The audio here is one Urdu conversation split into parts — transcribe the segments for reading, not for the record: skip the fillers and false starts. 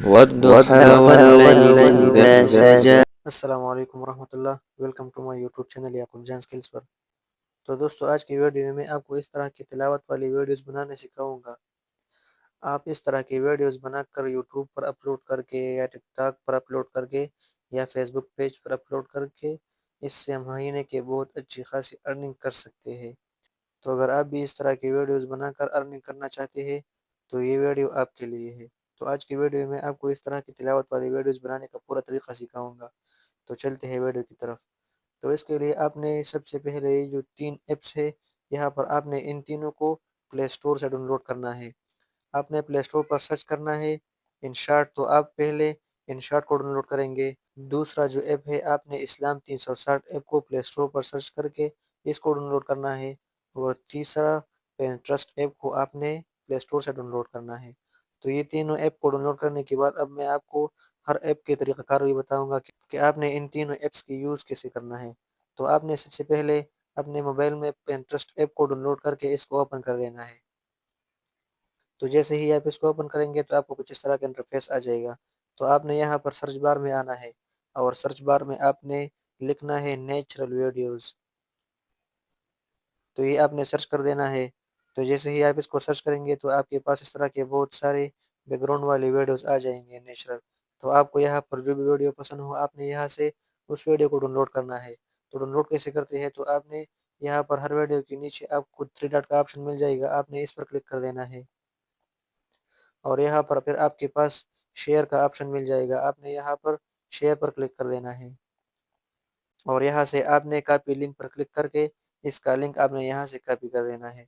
والضحى والليل إذا سجى. السلام علیکم ورحمۃ اللہ، welcome to my YouTube channel Yaqoob Jan skills پر۔ تو دوستو، آج کی ویڈیو میں میں آپ کو اس طرح کی تلاوت والی ویڈیوز بنانے سکھاؤں گا۔ آپ اس طرح کی ویڈیوز بنا کر یوٹیوب پر اپلوڈ کر کے یا ٹک ٹاک پر اپلوڈ کر کے یا فیس بک پیج پر اپلوڈ کر کے اس سے مہینے کے بہت اچھی خاصی ارننگ کر سکتے ہیں۔ تو اگر آپ بھی اس طرح کی ویڈیوز بنا کر ارننگ کرنا چاہتے ہیں تو یہ ویڈیو آپ کے لیے ہے۔ تو آج کی ویڈیو میں آپ کو اس طرح کی تلاوت والی ویڈیوز بنانے کا پورا طریقہ سکھاؤں گا۔ تو چلتے ہیں ویڈیو کی طرف۔ تو اس کے لیے آپ نے سب سے پہلے جو 3 ایپس ہے، یہاں پر آپ نے ان تینوں کو پلے سٹور سے ڈاؤن لوڈ کرنا ہے۔ آپ نے پلے سٹور پر سرچ کرنا ہے انشاٹ، تو آپ پہلے انشاٹ کو ڈاؤن لوڈ کریں گے۔ دوسرا جو ایپ ہے، آپ نے اسلام 360 ایپ کو پلے سٹور پر سرچ کر کے اس کو ڈاؤن لوڈ کرنا ہے۔ اور تیسرا پنٹرسٹ ایپ کو آپ نے پلے سٹور سے ڈاؤن لوڈ کرنا ہے۔ تو یہ تینوں ایپ کو ڈاؤن لوڈ کرنے کے بعد اب میں آپ کو ہر ایپ کے طریقہ کار بھی بتاؤں گا کہ آپ نے ان تینوں ایپس کی یوز کیسے کرنا ہے۔ تو آپ نے سب سے پہلے اپنے موبائل میں پنٹرسٹ ایپ کو ڈاؤن لوڈ کر کے اس کو اوپن کر دینا ہے۔ تو جیسے ہی آپ اس کو اوپن کریں گے تو آپ کو کچھ اس طرح کا انٹرفیس آ جائے گا۔ تو آپ نے یہاں پر سرچ بار میں آنا ہے اور سرچ بار میں آپ نے لکھنا ہے نیچرل ویڈیوز۔ تو یہ آپ نے سرچ کر دینا ہے۔ تو جیسے ہی آپ اس کو سرچ کریں گے تو آپ کے پاس اس طرح کے بہت سارے بیک گراؤنڈ والی ویڈیوز آ جائیں گے نیچرل۔ تو آپ کو یہاں پر جو بھی ویڈیو پسند ہو، آپ نے یہاں سے اس ویڈیو کو ڈاؤن لوڈ کرنا ہے۔ تو ڈاؤن لوڈ کیسے کرتے ہیں، تو آپ نے یہاں پر ہر ویڈیو کے نیچے آپ کو 3 ڈاٹ کا آپشن مل جائے گا، آپ نے اس پر کلک کر دینا ہے۔ اور یہاں پر پھر آپ کے پاس شیئر کا آپشن مل جائے گا، آپ نے یہاں پر شیئر پر کلک کر دینا ہے۔ اور یہاں سے آپ نے کاپی لنک پر کلک کر کے اس کا لنک آپ نے یہاں سے کاپی کر دینا ہے۔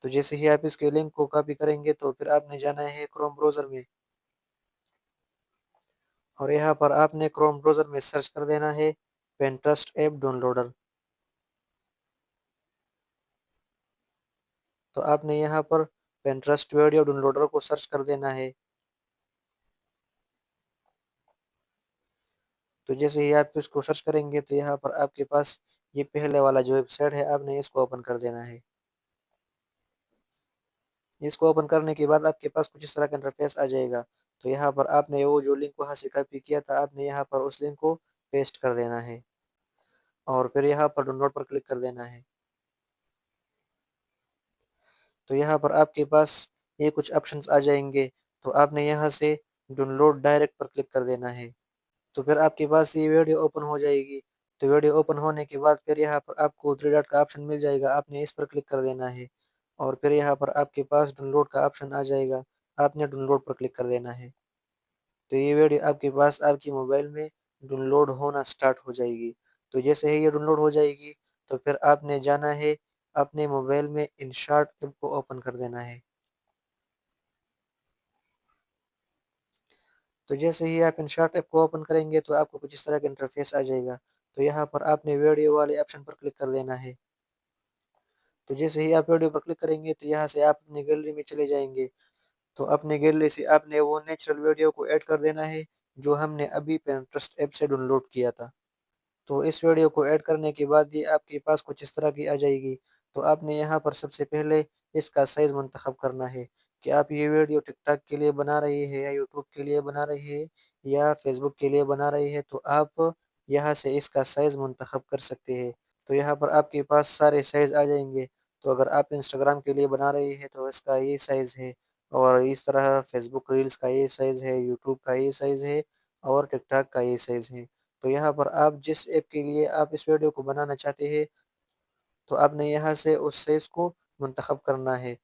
تو جیسے ہی آپ اس کے لنک کو کاپی کریں گے تو پھر آپ نے جانا ہے کروم براؤزر میں، اور یہاں پر آپ نے کروم براؤزر میں سرچ کر دینا ہے پنٹرسٹ ایپ ڈاؤن لوڈر۔ تو آپ نے یہاں پر پنٹرسٹ ویڈیو ڈاؤن لوڈر کو سرچ کر دینا ہے۔ تو جیسے ہی آپ اس کو سرچ کریں گے تو یہاں پر آپ کے پاس یہ پہلے والا جو ویب سائٹ ہے، آپ نے اس کو اوپن کر دینا ہے۔ اس کو اوپن کرنے کے بعد آپ کے پاس کچھ اس طرح کا انٹرفیس آ جائے گا۔ تو یہاں پر آپ نے وہ جو لنک وہاں سے کاپی کیا تھا، آپ نے یہاں پر اس لنک کو پیسٹ کر دینا ہے اور پھر یہاں پر ڈاؤن لوڈ پر کلک کر دینا ہے۔ تو یہاں پر آپ کے پاس یہ کچھ آپشنز آ جائیں گے، تو آپ نے یہاں سے ڈاؤن لوڈ ڈائریکٹ پر کلک کر دینا ہے۔ تو پھر آپ کے پاس یہ ویڈیو اوپن ہو جائے گی۔ تو ویڈیو اوپن ہونے کے بعد پھر یہاں پر آپ کو 3 ڈاٹ کا آپشن مل جائے گا، آپ نے اس پر کلک کر دینا ہے۔ اور پھر یہاں پر آپ کے پاس ڈاؤن لوڈ کا آپشن آ جائے گا، آپ نے ڈاؤن لوڈ پر کلک کر دینا ہے۔ تو یہ ویڈیو آپ کے پاس آپ کی موبائل میں ڈاؤن لوڈ ہونا سٹارٹ ہو جائے گی۔ تو جیسے ہی یہ ڈاؤن لوڈ ہو جائے گی تو پھر آپ نے جانا ہے اپنے موبائل میں انشاٹ ایپ کو اوپن کر دینا ہے۔ تو جیسے ہی آپ انشاٹ ایپ کو اوپن کریں گے تو آپ کو کچھ اس طرح کا انٹرفیس آ جائے گا۔ تو یہاں پر آپ نے ویڈیو والے آپشن پر کلک کر دینا ہے۔ تو جیسے ہی آپ ویڈیو پر کلک کریں گے تو یہاں سے آپ اپنی گیلری میں چلے جائیں گے۔ تو اپنے گیلری سے آپ نے وہ نیچرل ویڈیو کو ایڈ کر دینا ہے جو ہم نے ابھی پنٹرسٹ ایپ سے ڈاؤن لوڈ کیا تھا۔ تو اس ویڈیو کو ایڈ کرنے کے بعد یہ آپ کے پاس کچھ اس طرح کی آ جائے گی۔ تو آپ نے یہاں پر سب سے پہلے اس کا سائز منتخب کرنا ہے کہ آپ یہ ویڈیو ٹک ٹاک کے لیے بنا رہی ہے یا یوٹیوب کے لیے بنا رہی ہے یا فیس بک کے لیے بنا رہی ہے۔ تو آپ یہاں سے اس کا سائز منتخب کر سکتے ہیں۔ تو یہاں پر آپ کے پاس سارے سائز آ جائیں گے۔ تو اگر آپ انسٹاگرام کے لیے بنا رہی ہے تو اس کا یہ سائز ہے، اور اس طرح فیس بک ریلز کا یہ سائز ہے، یوٹیوب کا یہ سائز ہے، اور ٹک ٹاک کا یہ سائز ہے۔ تو یہاں پر آپ جس ایپ کے لیے آپ اس ویڈیو کو بنانا چاہتے ہیں تو آپ نے یہاں سے اس سائز کو منتخب کرنا ہے۔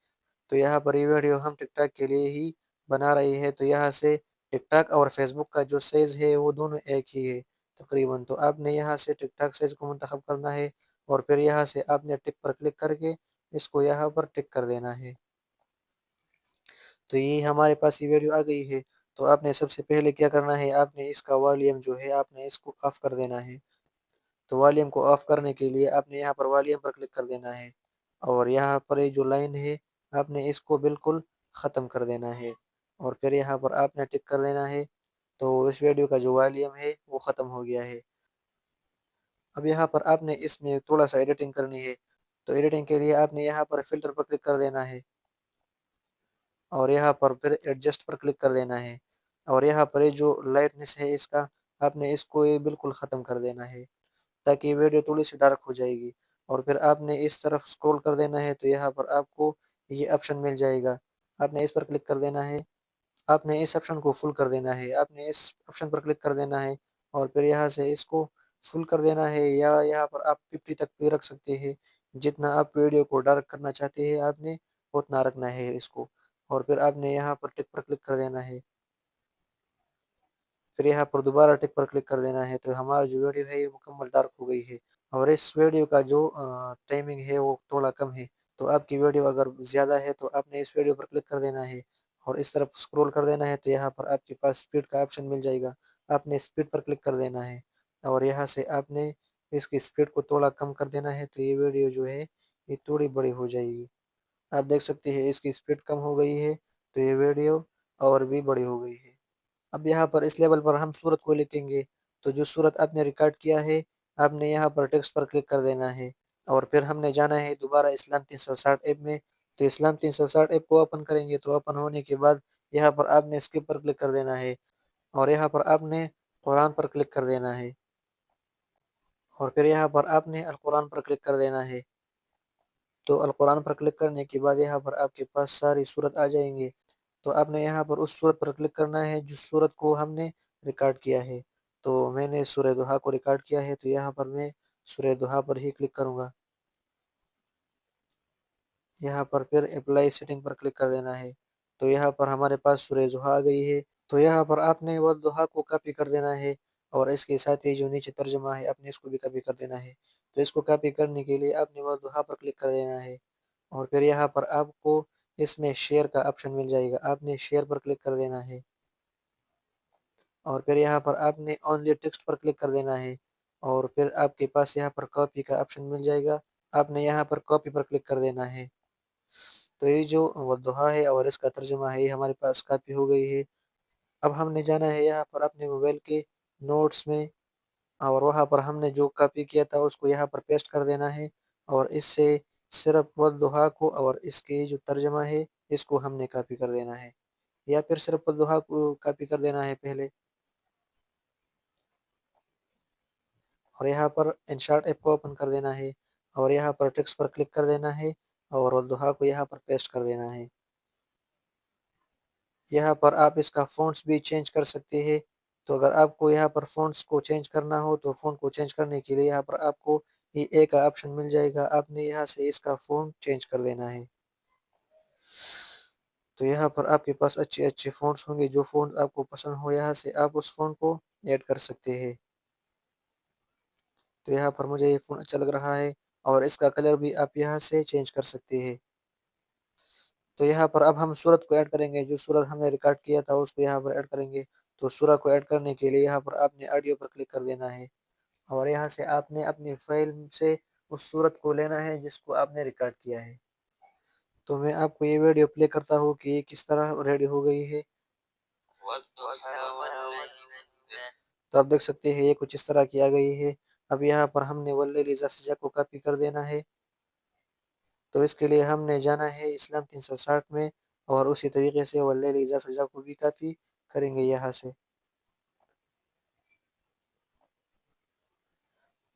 تو یہاں پر یہ ویڈیو ہم ٹک ٹاک کے لیے ہی بنا رہی ہے، تو یہاں سے ٹک ٹاک اور فیس بک کا جو سائز ہے وہ دونوں ایک ہی ہے تقریباً۔ تو آپ نے یہاں سے ٹک ٹاک سائز کو منتخب کرنا ہے اور پھر یہاں سے آپ نے ٹک پر کلک کر کے اس کو یہاں پر ٹک کر دینا ہے۔ تو یہ ہمارے پاس یہ ویڈیو آ گئی ہے۔ تو آپ نے سب سے پہلے کیا کرنا ہے، آپ نے اس کا والیوم جو ہے آپ نے اس کو آف کر دینا ہے۔ تو والیوم کو آف کرنے کے لیے آپ نے یہاں پر والیوم پر کلک کر دینا ہے، اور یہاں پر یہ جو لائن ہے آپ نے اس کو بالکل ختم کر دینا ہے، اور پھر یہاں پر آپ نے ٹک کر دینا ہے۔ تو اس ویڈیو کا جو والیوم ہے وہ ختم ہو گیا ہے۔ اب یہاں پر آپ نے اس میں تھوڑا سا ایڈیٹنگ کرنی ہے۔ تو ایڈیٹنگ کے لیے آپ نے یہاں پر فلٹر پر کلک کر دینا ہے اور یہاں پر پھر ایڈجسٹ پر کلک کر دینا ہے۔ اور یہاں پر یہ جو لائٹنس ہے اس کا، آپ نے اس کو یہ بالکل ختم کر دینا ہے تاکہ یہ ویڈیو تھوڑی سی ڈارک ہو جائے گی۔ اور پھر آپ نے اس طرف اسکرول کر دینا ہے تو یہاں پر آپ کو یہ آپشن مل جائے گا، آپ نے اس پر کلک کر دینا ہے، آپ نے اس آپشن کو فل کر دینا ہے، آپ نے اس آپشن پر کلک کر دینا ہے اور پھر یہاں سے اس کو فل کر دینا ہے، یا یہاں پر آپ 50 تک بھی رکھ سکتے ہیں، جتنا آپ ویڈیو کو ڈارک کرنا چاہتے ہیں آپ نے اتنا رکھنا ہے اس کو۔ اور پھر آپ نے یہاں پر ٹک پر کلک کر دینا ہے، پھر یہاں پر دوبارہ ٹک پر کلک کر دینا ہے، تو ہمارا جو ویڈیو ہے یہ مکمل ڈارک ہو گئی ہے۔ اور اس ویڈیو کا جو ٹائمنگ ہے وہ تھوڑا کم ہے، تو آپ کی ویڈیو اگر زیادہ ہے تو آپ نے اس ویڈیو پر کلک کر دینا ہے اور اس طرف اسکرول کر دینا ہے، تو یہاں پر آپ کے پاس اسپیڈ کا آپشن مل جائے گا، آپ نے اسپیڈ پر کلک کر دینا ہے اور یہاں سے آپ نے اس کی اسپیڈ کو تھوڑا کم کر دینا ہے، تو یہ ویڈیو جو ہے یہ تھوڑی بڑی ہو جائے گی۔ آپ دیکھ سکتے ہیں اس کی اسپیڈ کم ہو گئی ہے تو یہ ویڈیو اور بھی بڑی ہو گئی ہے۔ اب یہاں پر اس لیول پر ہم صورت کو لکھیں گے، تو جو صورت آپ نے ریکارڈ کیا ہے آپ نے یہاں پر ٹیکسٹ پر کلک کر دینا ہے اور پھر ہم نے جانا ہے دوبارہ اسلام 360 ایپ میں، تو اسلام 360 ایپ کو اوپن کریں گے، تو اوپن ہونے کے بعد یہاں پر آپ نے اسکپ پر کلک کر دینا ہے اور یہاں پر آپ نے قرآن پر کلک کر دینا ہے اور پھر یہاں پر آپ نے القرآن پر کلک کر دینا ہے۔ تو القرآن پر کلک کرنے کے بعد یہاں پر آپ کے پاس ساری صورت آ جائیں گے، تو آپ نے یہاں پر اس صورت پر کلک کرنا ہے جس صورت کو ہم نے ریکارڈ کیا ہے۔ تو میں نے سورہ دوحہ کو ریکارڈ کیا ہے، تو یہاں پر میں سورہ دوحہ پر ہی کلک کروں گا، یہاں پر پھر اپلائی سیٹنگ پر کلک کر دینا ہے، تو یہاں پر ہمارے پاس سورہ دوحہ آ گئی ہے۔ تو یہاں پر آپ نے وہ دوحہ کو کاپی کر دینا ہے اور اس کے ساتھ ہی جو نیچے ترجمہ ہے آپ نے اس کو بھی کاپی کر دینا ہے۔ تو اس کو کاپی کرنے کے لیے آپ نے وہ دوحہ پر کلک کر دینا ہے اور پھر یہاں پر آپ کو اس میں شیئر کا آپشن مل جائے گا، آپ نے شیئر پر کلک کر دینا ہے اور پھر یہاں پر آپ نے اونلی ٹیکسٹ پر کلک کر دینا ہے اور پھر آپ کے پاس یہاں پر کاپی کا آپشن مل جائے گا، آپ نے یہاں پر کاپی پر کلک کر دینا ہے۔ تو یہ جو والدہا ہے اور اس کا ترجمہ ہے یہ ہمارے پاس کاپی ہو گئی ہے۔ اب ہم نے جانا ہے یہاں پر اپنے موبائل کے نوٹس میں اور وہاں پر ہم نے جو کاپی کیا تھا اس کو یہاں پر پیسٹ کر دینا ہے اور اس سے صرف والدہا کو اور اس کے جو ترجمہ ہے اس کو ہم نے کاپی کر دینا ہے، یا پھر صرف والدہا کو کاپی کر دینا ہے پہلے اور یہاں پر انشارٹ ایپ کو اوپن کر دینا ہے اور یہاں پر ٹیکسٹ پر کلک کر دینا ہے اور والدہا کو یہاں پر پیسٹ کر دینا ہے۔ یہاں پر آپ اس کا فونٹس بھی چینج کر سکتے ہیں، تو اگر آپ کو یہاں پر فونٹس کو چینج کرنا ہو تو فونٹ کو چینج کرنے کے لیے یہاں پر آپ کو یہ ایک آپشن مل جائے گا، آپ نے یہاں سے اس کا فونٹ چینج کر دینا ہے۔ تو یہاں پر آپ کے پاس اچھے اچھے فونٹس ہوں گے، جو فونٹ آپ کو پسند ہو یہاں سے آپ اس فونٹ کو ایڈ کر سکتے ہیں۔ تو یہاں پر مجھے یہ فونٹ اچھا لگ رہا ہے اور اس کا کلر بھی آپ یہاں سے چینج کر سکتے ہیں۔ تو یہاں پر اب ہم صورت کو ایڈ کریں گے، جو صورت ہم نے ریکارڈ کیا تھا اس کو یہاں پر ایڈ کریں گے، تو صورت کو ایڈ کرنے کے لیے یہاں پر آپ نے آڈیو پر کلک کر دینا ہے اور یہاں سے آپ نے اپنی فائل سے اس صورت کو لینا ہے جس کو آپ نے ریکارڈ کیا ہے۔ تو میں آپ کو یہ ویڈیو پلے کرتا ہوں کہ یہ کس طرح ریڈی ہو گئی ہے۔ تو آپ دیکھ سکتے ہیں یہ کچھ اس طرح کی آ گئی ہے۔ اب یہاں پر ہم نے واللیل اذا سجا کو کاپی کر دینا ہے، تو اس کے لیے ہم نے جانا ہے اسلام 360 میں اور اسی طریقے سے واللیل اذا سجا کو بھی کاپی کریں گے یہاں سے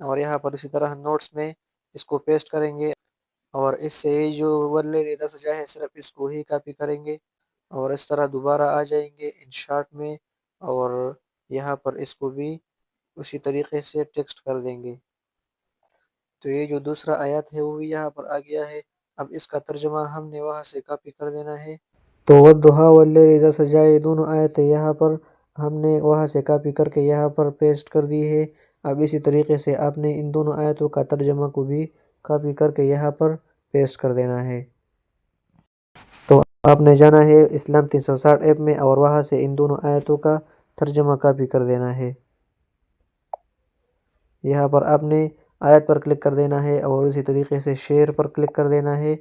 اور یہاں پر اسی طرح نوٹس میں اس کو پیسٹ کریں گے اور اس سے جو واللیل اذا سجا ہے صرف اس کو ہی کاپی کریں گے اور اس طرح دوبارہ آ جائیں گے ان شارٹ میں اور یہاں پر اس کو بھی اسی طریقے سے ٹیکسٹ کر دیں گے۔ تو یہ جو دوسرا آیات ہے وہ بھی یہاں پر آ گیا ہے، اب اس کا ترجمہ ہم نے وہاں سے کاپی کر دینا ہے۔ تو والضحیٰ واللیل اذا سجا یہ دونوں آیتیں یہاں پر ہم نے وہاں سے کاپی کر کے یہاں پر پیسٹ کر دی ہے۔ اب اسی طریقے سے آپ نے ان دونوں آیتوں کا ترجمہ کو بھی کاپی کر کے یہاں پر پیسٹ کر دینا ہے۔ تو آپ نے جانا ہے اسلام 360 ایپ میں اور وہاں سے ان دونوں آیتوں کا ترجمہ کاپی کر دینا ہے۔ یہاں پر آپ نے آیت پر کلک کر دینا ہے اور اسی طریقے سے شیئر پر کلک کر دینا ہے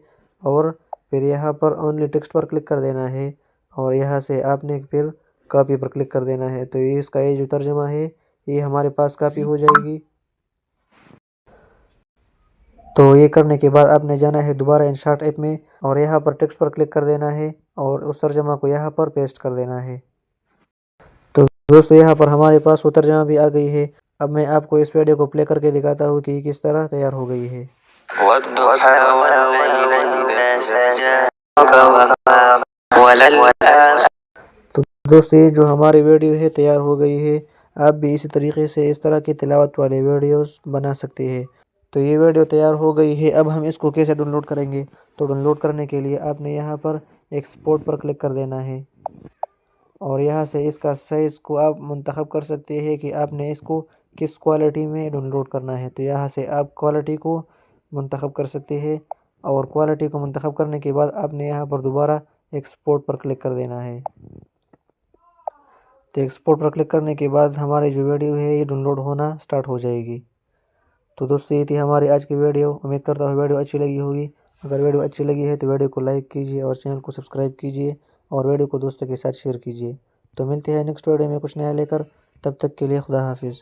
اور پھر یہاں پر اونلی ٹیکسٹ پر کلک کر دینا ہے اور یہاں سے آپ نے پھر کاپی پر کلک کر دینا ہے، تو یہ اس کا یہ جو ترجمہ ہے یہ ہمارے پاس کاپی ہو جائے گی۔ تو یہ کرنے کے بعد آپ نے جانا ہے دوبارہ انشارٹ ایپ میں اور یہاں پر ٹیکسٹ پر کلک کر دینا ہے اور اس ترجمہ کو یہاں پر پیسٹ کر دینا ہے۔ دوستو یہاں پر ہمارے پاس وہ ترجمہ بھی آ گئی ہے۔ اب میں آپ کو اس ویڈیو کو پلے کر کے دکھاتا ہوں کہ یہ کس طرح تیار ہو گئی ہے۔ والضحى والليل إذا سجى وما وللآخرة۔ تو دوستو یہ جو ہماری ویڈیو ہے تیار ہو گئی ہے۔ آپ بھی اسی طریقے سے اس طرح کی تلاوت والے ویڈیوز بنا سکتے ہیں۔ تو یہ ویڈیو تیار ہو گئی ہے۔ اب ہم اس کو کیسے ڈاؤن لوڈ کریں گے؟ تو ڈاؤن لوڈ کرنے کے لیے آپ نے یہاں پر ایکسپورٹ پر کلک کر دینا ہے، اور یہاں سے اس کا سائز کو آپ منتخب کر سکتے ہیں کہ آپ نے اس کو کس کوالٹی میں ڈاؤن لوڈ کرنا ہے۔ تو یہاں سے آپ کوالٹی کو منتخب کر سکتے ہیں، اور کوالٹی کو منتخب کرنے کے بعد آپ نے یہاں پر دوبارہ ایکسپورٹ پر کلک کر دینا ہے۔ تو ایکسپورٹ پر کلک کرنے کے بعد ہماری جو ویڈیو ہے یہ ڈاؤن لوڈ ہونا سٹارٹ ہو جائے گی۔ تو دوستو یہ تھی ہماری آج کی ویڈیو۔ امید کرتا ہوں ویڈیو اچھی لگی ہوگی۔ اگر ویڈیو اچھی لگی ہے تو ویڈیو کو لائک کیجیے اور چینل کو سبسکرائب کیجیے، اور ویڈیو کو دوستوں کے ساتھ شیئر کیجیے۔ تو ملتے ہیں نیکسٹ ویڈیو میں کچھ نیا لے کر، تب تک کے لیے خدا حافظ۔